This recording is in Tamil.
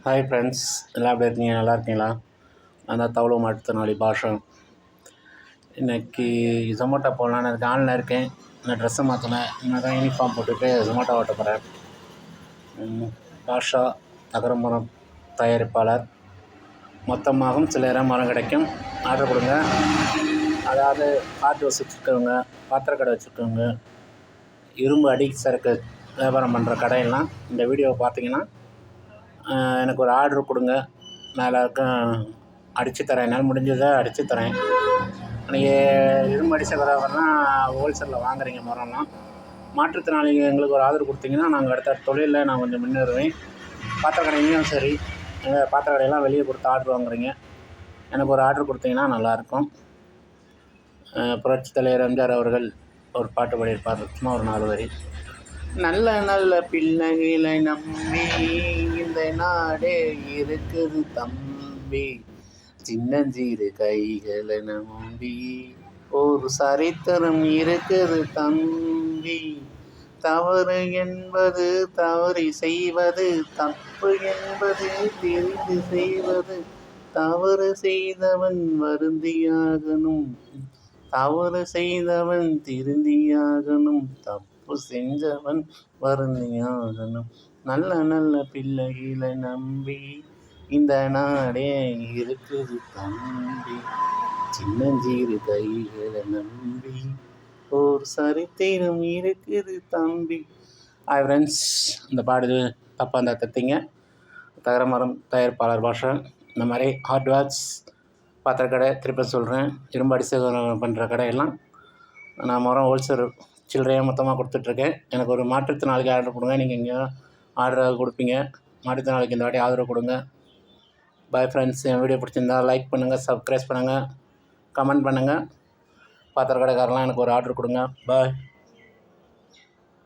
ஹாய் ஃப்ரெண்ட்ஸ், எல்லாம் எப்படி இருக்கீங்க? நல்லா இருக்கீங்களா? நான் தான் தவளவு மாற்றுத்திறனாளி பாஷா. இன்றைக்கி ஜொமேட்டோ போடலான்னு அதுக்கு ஆன்லைனில் இருக்கேன். நான் ட்ரெஸ்ஸை மாற்றினேன். இன்னும் தான் யூனிஃபார்ம் போட்டுட்டு ஜொமேட்டோ ஓட்ட போகிறேன். பாஷா தகரமரம் தயாரிப்பாளர். மொத்தமாகவும் சில மரம் கிடைக்கும். ஆர்டர் கொடுங்க. அதாவது ஹார்ட் ஹவுஸ் வச்சுருக்கவங்க, பாத்திர கடை வச்சுருக்கவங்க, இரும்பு அடி சரக்கு வியாபாரம் பண்ணுற கடையெல்லாம் இந்த வீடியோவை பார்த்தீங்கன்னா எனக்கு ஒரு ஆர்டர் கொடுங்க. நான் எல்லாருக்கும் அடித்து தரேன். என்னால் முடிஞ்சதை அடித்து தரேன். நீங்கள் இரும்பு அடி சரக்குலாம் ஹோல்சேலில் வாங்குறீங்க மரம்லாம். மாற்றுத்திறனாளிங்க எங்களுக்கு ஒரு ஆதரவு கொடுத்தீங்கன்னா நாங்கள் அடுத்த தொழிலில் நான் கொஞ்சம் முன்னேறுவேன். பாத்திர கடையிலையும் சரி, பாத்திர கடையெல்லாம் வெளியே கொடுத்து ஆர்டர் வாங்குறீங்க. எனக்கு ஒரு ஆர்டர் கொடுத்தீங்கன்னா நல்லாயிருக்கும். புரட்சித் தலைவர் எம்ஜிஆர் அவர்கள் ஒரு பாட்டு பாடியிருப்பார், சும்மா ஒரு 4 வரி. நல்ல நல்ல பிள்ளைகளை நம்பி இந்த நாடே இருக்குது தம்பி, சின்னஞ்சிறு கைகளை நம்பி ஒரு சரித்திரம் இருக்குது தம்பி. தவறு என்பது தவறி செய்வது, தப்பு என்பது தெரிந்து செய்வது. தவறு செய்தவன் வருந்தியாகணும், தவறு செய்தவன் திருந்தியாகணும், தப்பு செஞ்சவன் வருந்தியாகணும். நல்ல நல்ல பிள்ளைகளை நம்பி இந்த நாடே இருக்குது தம்பி, சின்னஞ்சீறு கைகளை நம்பி ஒரு சரித்திரம் இருக்குது தம்பி. ஹாய் ஃப்ரெண்ட்ஸ், இந்த பாடு தப்பாக இருந்தால் தத்திங்க. தகரமரம் தயாரிப்பாளர் பாஷா. இந்த மாதிரி ஹார்ட்வேர்ஸ், பாத்திர கடை, திருப்பி சொல்கிறேன், இரும்பு அடி சேகரம் பண்ணுற கடையெல்லாம் நான் ஹோல்சேல் சில்லறையாக மொத்தமாக கொடுத்துட்ருக்கேன். எனக்கு ஒரு மாற்றுத்திறனாளிக்கு ஆர்டர் கொடுங்க. நீங்கள் எங்கேயோ ஆர்டர் கொடுப்பீங்க. மாற்றுத்திறனாளிக்கு இந்த வாட்டி ஆதரவு கொடுங்க. Bye friends. என் வீடியோ பிடிச்சிருந்தா லைக் பண்ணுங்கள், சப்ஸ்கிரைப் பண்ணுங்கள், கமெண்ட் பண்ணுங்கள். பாத்திர கடைக்காரெலாம் எனக்கு ஒரு ஆர்டர் கொடுங்க. பாய்.